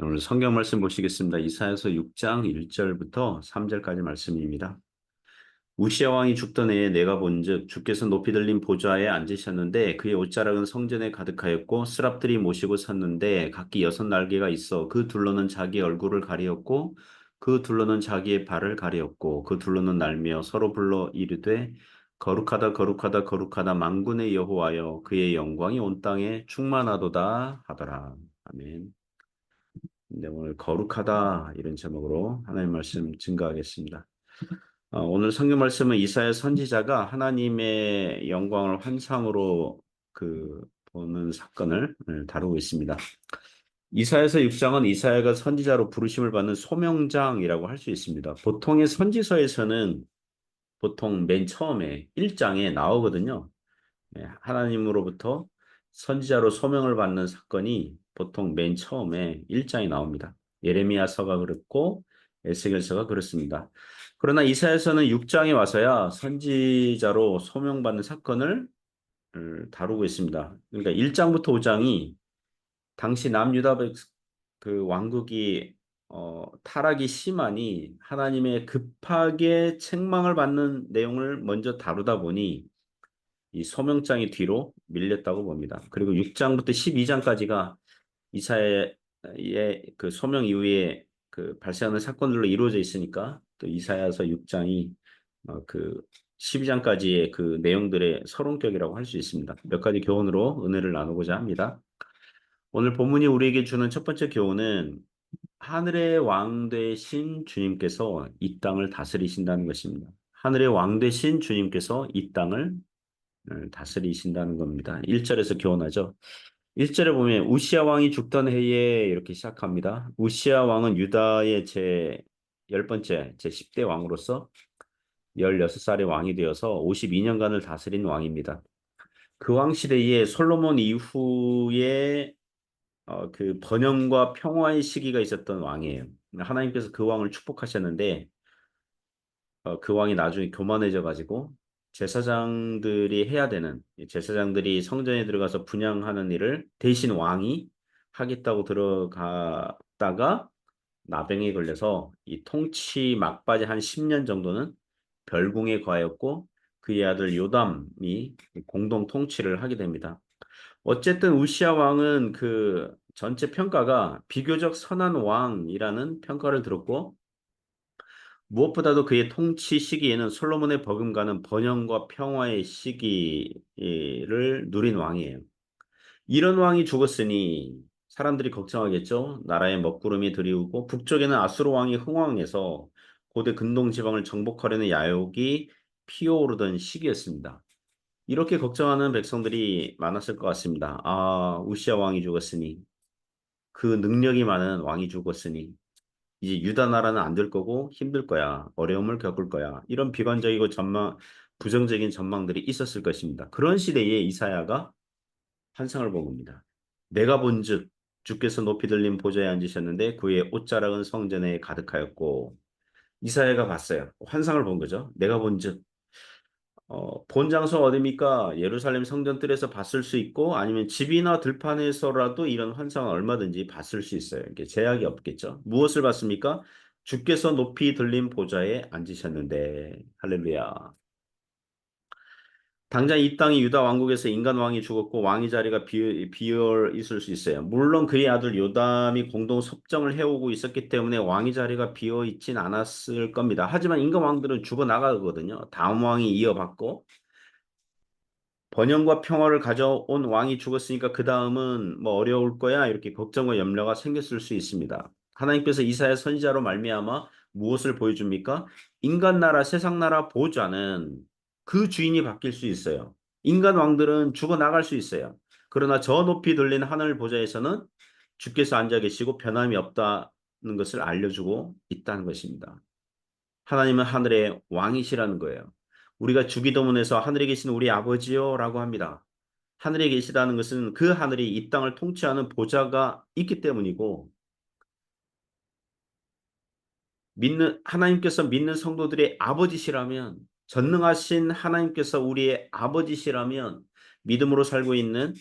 오늘 성경 말씀 보시겠습니다. 이사야서 6장 1절부터 3절까지 말씀입니다. 우시아 왕이 죽던 해에 내가 본즉 주께서 높이 들린 보좌에 앉으셨는데 그의 옷자락은 성전에 가득하였고 스랍들이 모시고 섰는데 각기 6날개가 있어 그 둘로는 자기의 얼굴을 가리었고 그 둘로는 자기의 발을 가리었고 그 둘로는 날며 서로 불러 이르되 거룩하다 거룩하다 거룩하다 만군의 여호와여 그의 영광이 온 땅에 충만하도다 하더라. 아멘. 네, 오늘 거룩하다 이런 제목으로 하나님 말씀 증거하겠습니다. 오늘 성경 말씀은 이사야 선지자가 하나님의 영광을 환상으로 보는 사건을 다루고 있습니다. 이사야서 6장은 이사야가 선지자로 부르심을 받는 소명장이라고 할 수 있습니다. 보통의 선지서에서는 보통 맨 처음에 1장에 나오거든요. 하나님으로부터 선지자로 소명을 받는 사건이 보통 맨 처음에 1장에 나옵니다. 예레미야서가 그렇고 에스겔서가 그렇습니다. 그러나 이사야서는 6장에 와서야 선지자로 소명받는 사건을 다루고 있습니다. 그러니까 1장부터 5장이 당시 남유다 그 왕국이 타락이 심하니 하나님의 급하게 책망을 받는 내용을 먼저 다루다 보니 이 소명장이 뒤로 밀렸다고 봅니다. 그리고 6장부터 12장까지가 이사야의 그 소명 이후에 그 발생하는 사건들로 이루어져 있으니까 또 이사야서 6장이 그 12장까지의 그 내용들의 서론격이라고 할 수 있습니다. 몇 가지 교훈으로 은혜를 나누고자 합니다. 오늘 본문이 우리에게 주는 첫 번째 교훈은 하늘의 왕 되신 주님께서 이 땅을 다스리신다는 것입니다. 하늘의 왕 되신 주님께서 이 땅을 다스리신다는 겁니다. 1절에서 교훈하죠. 1절에 보면 우시아 왕이 죽던 해에 이렇게 시작합니다. 우시아 왕은 유다의 제 10번째, 제 10대 왕으로서 16살의 왕이 되어서 52년간을 다스린 왕입니다. 그 왕 시대에 솔로몬 이후에 그 번영과 평화의 시기가 있었던 왕이에요. 하나님께서 그 왕을 축복하셨는데 그 왕이 나중에 교만해져 가지고 제사장들이 해야 되는 제사장들이 성전에 들어가서 분향하는 일을 대신 왕이 하겠다고 들어갔다가 나병에 걸려서 이 통치 막바지 한 10년 정도는 별궁에 거하였고 그의 아들 요담이 공동 통치를 하게 됩니다. 어쨌든 우시아 왕은 그 전체 평가가 비교적 선한 왕이라는 평가를 들었고 무엇보다도 그의 통치 시기에는 솔로몬의 버금가는 번영과 평화의 시기를 누린 왕이에요. 이런 왕이 죽었으니 사람들이 걱정하겠죠. 나라의 먹구름이 드리우고 북쪽에는 아수르 왕이 흥왕해서 고대 근동 지방을 정복하려는 야욕이 피어오르던 시기였습니다. 이렇게 걱정하는 백성들이 많았을 것 같습니다. 아, 우시아 왕이 죽었으니 그 능력이 많은 왕이 죽었으니 이제 유다 나라는 안 될 거고 힘들 거야. 어려움을 겪을 거야. 이런 비관적이고 부정적인 전망들이 있었을 것입니다. 그런 시대에 이사야가 환상을 본 겁니다. 내가 본즉 주께서 높이 들린 보좌에 앉으셨는데 그의 옷자락은 성전에 가득하였고 이사야가 봤어요. 환상을 본 거죠. 내가 본즉 본 장소가 어디입니까? 예루살렘 성전뜰에서 봤을 수 있고 아니면 집이나 들판에서라도 이런 환상을 얼마든지 봤을 수 있어요. 이게 제약이 없겠죠. 무엇을 봤습니까? 주께서 높이 들린 보좌에 앉으셨는데 할렐루야. 당장 이 땅이 유다 왕국에서 인간 왕이 죽었고 왕의 자리가 비어 있을 수 있어요. 물론 그의 아들 요담이 공동 섭정을 해오고 있었기 때문에 왕의 자리가 비어 있진 않았을 겁니다. 하지만 인간 왕들은 죽어 나가거든요. 다음 왕이 이어받고 번영과 평화를 가져온 왕이 죽었으니까 그 다음은 뭐 어려울 거야 이렇게 걱정과 염려가 생겼을 수 있습니다. 하나님께서 이사야 선지자로 말미암아 무엇을 보여줍니까? 인간 나라, 세상 나라 보좌는 그 주인이 바뀔 수 있어요. 인간 왕들은 죽어 나갈 수 있어요. 그러나 저 높이 들린 하늘 보좌에서는 주께서 앉아 계시고 변함이 없다는 것을 알려주고 있다는 것입니다. 하나님은 하늘의 왕이시라는 거예요. 우리가 주기도문에서 하늘에 계신 우리 아버지요라고 합니다. 하늘에 계시다는 것은 그 하늘이 이 땅을 통치하는 보좌가 있기 때문이고 하나님께서 믿는 성도들의 아버지시라면 전능하신 하나님께서 우리의 아버지시라면 믿음으로 살고 있는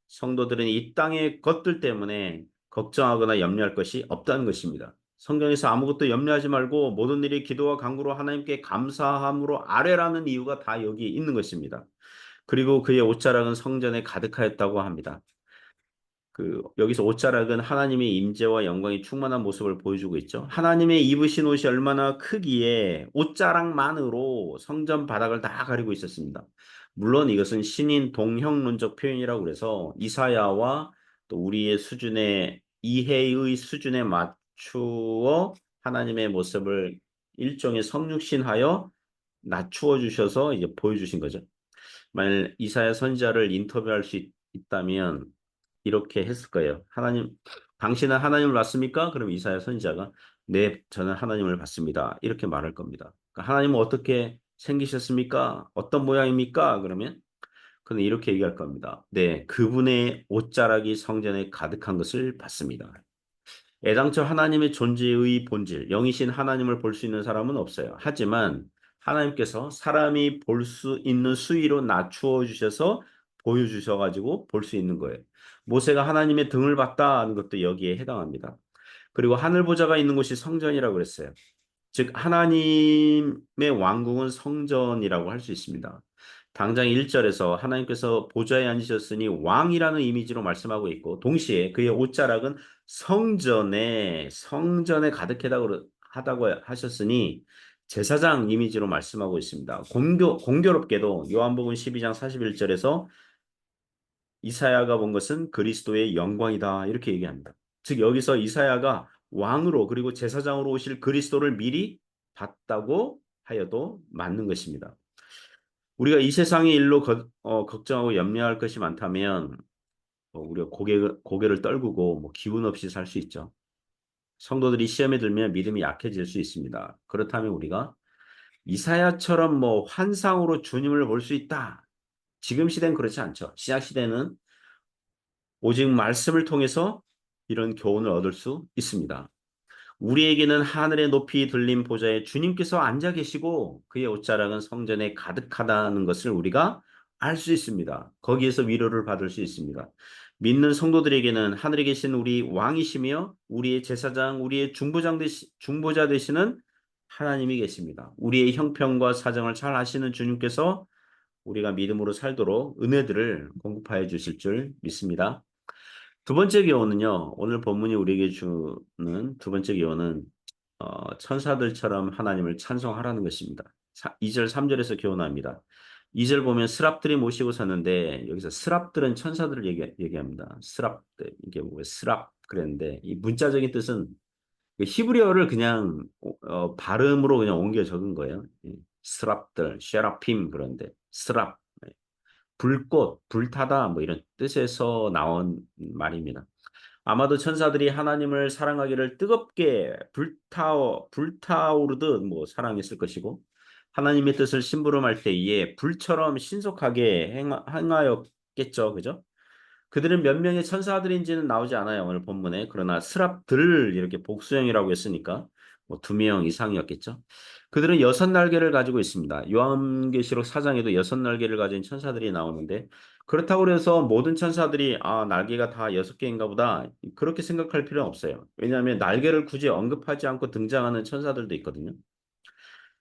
성도들은 이 땅의 것들 때문에 걱정하거나 염려할 것이 없다는 것입니다. 성경에서 아무것도 염려하지 말고 모든 일이 기도와 간구로 하나님께 감사함으로 아뢰라는 이유가 다 여기 있는 것입니다. 그리고 그의 옷자락은 성전에 가득하였다고 합니다. 여기서 옷자락은 하나님의 임재와 영광이 충만한 모습을 보여주고 있죠. 하나님의 입으신 옷이 얼마나 크기에 옷자락만으로 성전 바닥을 다 가리고 있었습니다. 물론 이것은 신인 동형론적 표현이라고 그래서 이사야와 또 우리의 수준의 이해의 수준에 맞추어 하나님의 모습을 일종의 성육신하여 낮추어 주셔서 이제 보여주신 거죠. 만일 이사야 선지자를 인터뷰할 수 있다면 이렇게 했을 거예요. 하나님, 당신은 하나님을 봤습니까? 그럼 이사야 선지자가 네, 저는 하나님을 봤습니다. 이렇게 말할 겁니다. 그러니까 하나님은 어떻게 생기셨습니까? 어떤 모양입니까? 그러면 그는 이렇게 얘기할 겁니다. 네, 그분의 옷자락이 성전에 가득한 것을 봤습니다. 애당초 하나님의 존재의 본질, 영이신 하나님을 볼 수 있는 사람은 없어요. 하지만 하나님께서 사람이 볼 수 있는 수위로 낮추어 주셔서 보여주셔가지고 볼 수 있는 거예요. 모세가 하나님의 등을 봤다는 것도 여기에 해당합니다. 그리고 하늘 보좌가 있는 곳이 성전이라고 그랬어요. 즉 하나님의 왕국은 성전이라고 할 수 있습니다. 당장 1절에서 하나님께서 보좌에 앉으셨으니 왕이라는 이미지로 말씀하고 있고 동시에 그의 옷자락은 성전에 가득하다고 하다고 하셨으니 제사장 이미지로 말씀하고 있습니다. 공교롭게도 요한복음 12장 41절에서 이사야가 본 것은 그리스도의 영광이다 이렇게 얘기합니다. 즉 여기서 이사야가 왕으로 그리고 제사장으로 오실 그리스도를 미리 봤다고 하여도 맞는 것입니다. 우리가 이 세상의 일로 걱정하고 염려할 것이 많다면 우리가 고개를 떨구고 뭐 기운 없이 살 수 있죠. 성도들이 시험에 들면 믿음이 약해질 수 있습니다. 그렇다면 우리가 이사야처럼 뭐 환상으로 주님을 볼 수 있다. 지금 시대는 그렇지 않죠. 신약 시대는 오직 말씀을 통해서 이런 교훈을 얻을 수 있습니다. 우리에게는 하늘의 높이 들린 보좌에 주님께서 앉아 계시고 그의 옷자락은 성전에 가득하다는 것을 우리가 알 수 있습니다. 거기에서 위로를 받을 수 있습니다. 믿는 성도들에게는 하늘에 계신 우리 왕이시며 우리의 제사장, 우리의 중보자 되시는 하나님이 계십니다. 우리의 형편과 사정을 잘 아시는 주님께서 우리가 믿음으로 살도록 은혜들을 공급하여 주실 줄 믿습니다. 두 번째 교훈은요, 오늘 본문이 우리에게 주는 두 번째 교훈은 천사들처럼 하나님을 찬송하라는 것입니다. 2절, 3절에서 교훈합니다. 2절 보면 스랍들이 모시고 섰는데 여기서 스랍들은 천사들을 얘기합니다. 스랍들, 이게 뭐 스랍 그랬는데 이 문자적인 뜻은 그 히브리어를 그냥 발음으로 그냥 옮겨 적은 거예요. 스랍들, 쉐라핌 그런데 스랍. 불꽃, 불타다 뭐 이런 뜻에서 나온 말입니다. 아마도 천사들이 하나님을 사랑하기를 뜨겁게 불타오르듯 뭐 사랑했을 것이고 하나님의 뜻을 심부름할 때에 불처럼 신속하게 행하였겠죠. 그죠? 그들은 몇 명의 천사들인지는 나오지 않아요. 오늘 본문에. 그러나 스랍들 이렇게 복수형이라고 했으니까 뭐 2명 이상이었겠죠. 그들은 6날개를 가지고 있습니다. 요한계시록 4장에도 6날개를 가진 천사들이 나오는데 그렇다고 해서 모든 천사들이 날개가 다 6개인가 보다 그렇게 생각할 필요는 없어요. 왜냐하면 날개를 굳이 언급하지 않고 등장하는 천사들도 있거든요.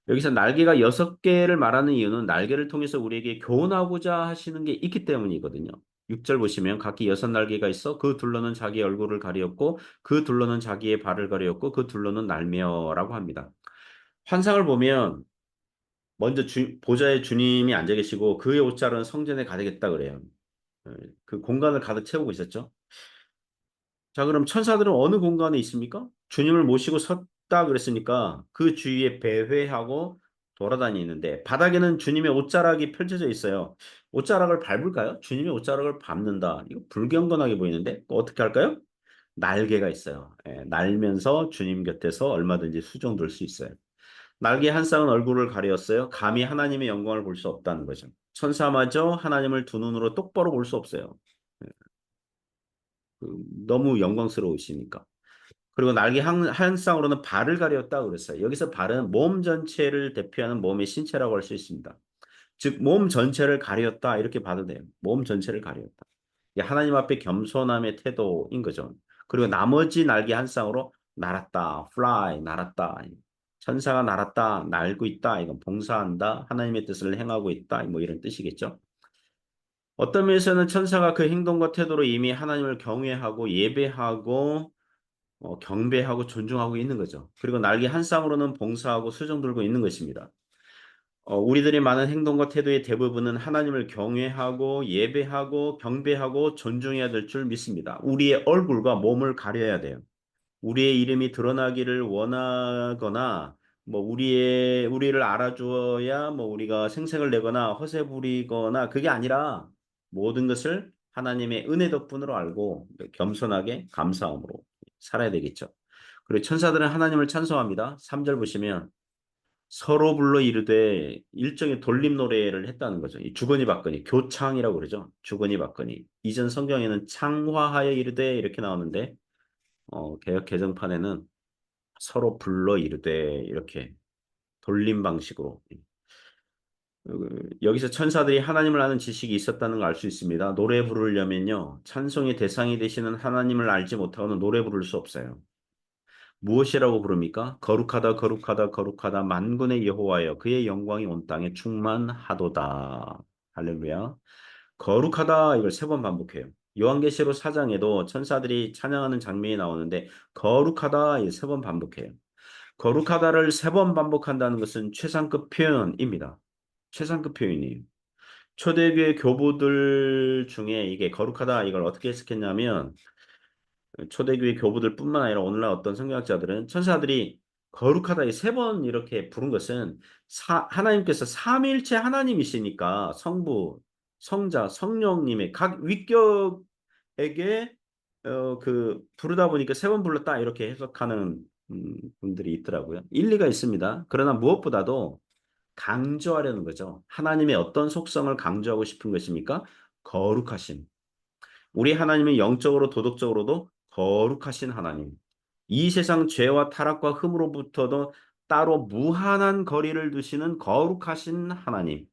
여기서 날개가 6개를 말하는 이유는 날개를 통해서 우리에게 교훈하고자 하시는 게 있기 때문이거든요. 6절 보시면 각기 6날개가 있어 그 둘러는 자기 얼굴을 가리었고 그 둘러는 자기의 발을 가리었고 그 둘러는 날며라고 합니다. 환상을 보면 먼저 보좌에 주님이 앉아 계시고 그의 옷자락은 성전에 가득했다 그래요. 그 공간을 가득 채우고 있었죠. 자, 그럼 천사들은 어느 공간에 있습니까? 주님을 모시고 섰다 그랬으니까 그 주위에 배회하고 돌아다니는데 바닥에는 주님의 옷자락이 펼쳐져 있어요. 옷자락을 밟을까요? 주님의 옷자락을 밟는다. 이거 불경건하게 보이는데 어떻게 할까요? 날개가 있어요. 날면서 주님 곁에서 얼마든지 수종들 수 있어요. 날개 한 쌍은 얼굴을 가렸어요. 감히 하나님의 영광을 볼 수 없다는 거죠. 천사마저 하나님을 두 눈으로 똑바로 볼 수 없어요. 예, 너무 영광스러우시니까. 그리고 날개 한 쌍으로는 발을 가렸다 그랬어요. 여기서 발은 몸 전체를 대표하는 몸의 신체라고 할 수 있습니다. 즉, 몸 전체를 가렸다 이렇게 봐도 돼요. 몸 전체를 가렸다. 이게 하나님 앞에 겸손함의 태도인 거죠. 그리고 나머지 날개 한 쌍으로 날았다, fly, 날았다. 천사가 날았다, 날고 있다. 이건 봉사한다, 하나님의 뜻을 행하고 있다. 뭐 이런 뜻이겠죠. 어떤 면에서는 천사가 그 행동과 태도로 이미 하나님을 경외하고 예배하고 경배하고 존중하고 있는 거죠. 그리고 날개 한 쌍으로는 봉사하고 수종 들고 있는 것입니다. 우리들의 많은 행동과 태도의 대부분은 하나님을 경외하고 예배하고 경배하고 존중해야 될 줄 믿습니다. 우리의 얼굴과 몸을 가려야 돼요. 우리의 이름이 드러나기를 원하거나 뭐 우리를 알아주어야 뭐 우리가 생색을 내거나 허세 부리거나 그게 아니라 모든 것을 하나님의 은혜 덕분으로 알고 겸손하게 감사함으로 살아야 되겠죠. 그리고 천사들은 하나님을 찬송합니다. 3절 보시면 서로 불러 이르되 일종의 돌림 노래를 했다는 거죠. 이 주거니 받거니 교창이라고 그러죠. 주거니 받거니. 이전 성경에는 창화하여 이르되 이렇게 나오는데 개역 개정판에는 서로 불러 이르되 이렇게 돌림 방식으로 여기서 천사들이 하나님을 아는 지식이 있었다는 걸 알 수 있습니다. 노래 부르려면요. 찬송의 대상이 되시는 하나님을 알지 못하고는 노래 부를 수 없어요. 무엇이라고 부릅니까? 거룩하다 거룩하다 거룩하다 만군의 여호와여 그의 영광이 온 땅에 충만하도다. 할렐루야. 거룩하다 이걸 3번 반복해요. 요한계시록 4장에도 천사들이 찬양하는 장면이 나오는데 거룩하다 이 3번 반복해요. 거룩하다를 3번 반복한다는 것은 최상급 표현입니다. 최상급 표현이에요. 초대교회 교부들 중에 이게 거룩하다 이걸 어떻게 해석했냐면 초대교회 교부들뿐만 아니라 오늘날 어떤 성경학자들은 천사들이 거룩하다 이 3번 이렇게 부른 것은 하나님께서 삼위일체 하나님이시니까 성부, 성자, 성령님의 각 위격에게 부르다 보니까 3번 불렀다 이렇게 해석하는 분들이 있더라고요. 일리가 있습니다. 그러나 무엇보다도 강조하려는 거죠. 하나님의 어떤 속성을 강조하고 싶은 것입니까? 거룩하심. 우리 하나님은 영적으로 도덕적으로도 거룩하신 하나님. 이 세상 죄와 타락과 흠으로부터도 따로 무한한 거리를 두시는 거룩하신 하나님.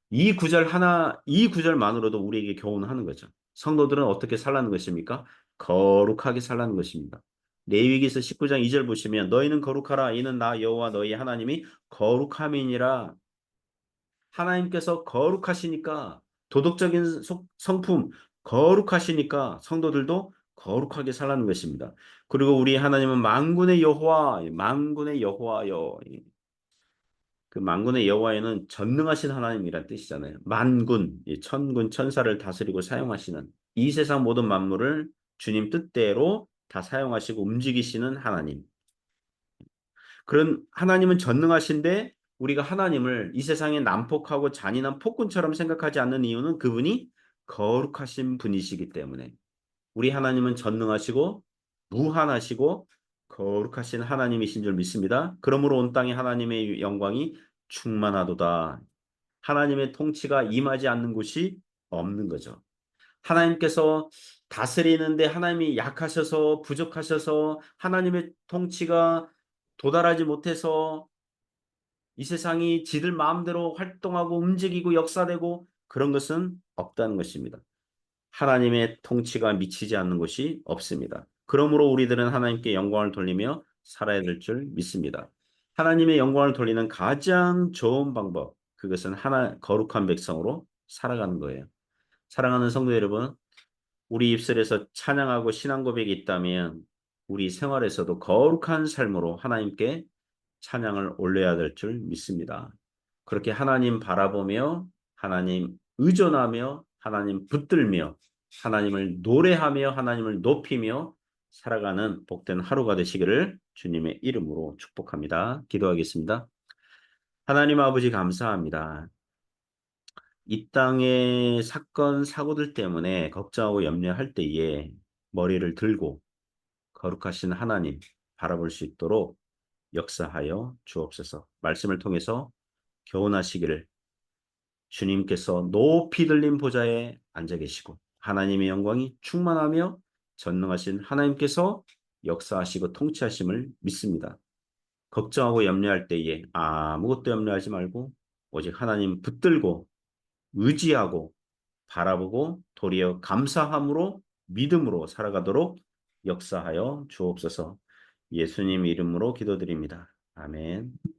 이 구절만으로도 우리에게 교훈하는 거죠. 성도들은 어떻게 살라는 것입니까? 거룩하게 살라는 것입니다. 레위기서 19장 2절 보시면 너희는 거룩하라 이는 나 여호와 너희 하나님이 거룩함이니라. 하나님께서 거룩하시니까 도덕적인 성품 거룩하시니까 성도들도 거룩하게 살라는 것입니다. 그리고 우리 하나님은 만군의 여호와, 만군의 여호와여. 그 만군의 여호와에는 전능하신 하나님이란 뜻이잖아요. 만군, 이 천군 천사를 다스리고 사용하시는 이 세상 모든 만물을 주님 뜻대로 다 사용하시고 움직이시는 하나님. 그런 하나님은 전능하신데 우리가 하나님을 이 세상에 난폭하고 잔인한 폭군처럼 생각하지 않는 이유는 그분이 거룩하신 분이시기 때문에 우리 하나님은 전능하시고 무한하시고 거룩하신 하나님이신 줄 믿습니다. 그러므로 온 땅에 하나님의 영광이 충만하도다. 하나님의 통치가 임하지 않는 곳이 없는 거죠. 하나님께서 다스리는데 하나님이 약하셔서 부족하셔서 하나님의 통치가 도달하지 못해서 이 세상이 지들 마음대로 활동하고 움직이고 역사되고 그런 것은 없다는 것입니다. 하나님의 통치가 미치지 않는 곳이 없습니다. 그러므로 우리들은 하나님께 영광을 돌리며 살아야 될 줄 믿습니다. 하나님의 영광을 돌리는 가장 좋은 방법, 그것은 거룩한 백성으로 살아가는 거예요. 사랑하는 성도 여러분, 우리 입술에서 찬양하고 신앙 고백이 있다면 우리 생활에서도 거룩한 삶으로 하나님께 찬양을 올려야 될 줄 믿습니다. 그렇게 하나님 바라보며 하나님 의존하며 하나님 붙들며 하나님을 노래하며 하나님을 높이며 살아가는 복된 하루가 되시기를 주님의 이름으로 축복합니다. 기도하겠습니다. 하나님 아버지 감사합니다. 이 땅의 사건, 사고들 때문에 걱정하고 염려할 때에 머리를 들고 거룩하신 하나님 바라볼 수 있도록 역사하여 주옵소서. 말씀을 통해서 교훈하시기를 주님께서 높이 들린 보좌에 앉아 계시고 하나님의 영광이 충만하며 전능하신 하나님께서 역사하시고 통치하심을 믿습니다. 걱정하고 염려할 때에 아무것도 염려하지 말고 오직 하나님 붙들고 의지하고 바라보고 도리어 감사함으로 믿음으로 살아가도록 역사하여 주옵소서. 예수님 이름으로 기도드립니다. 아멘.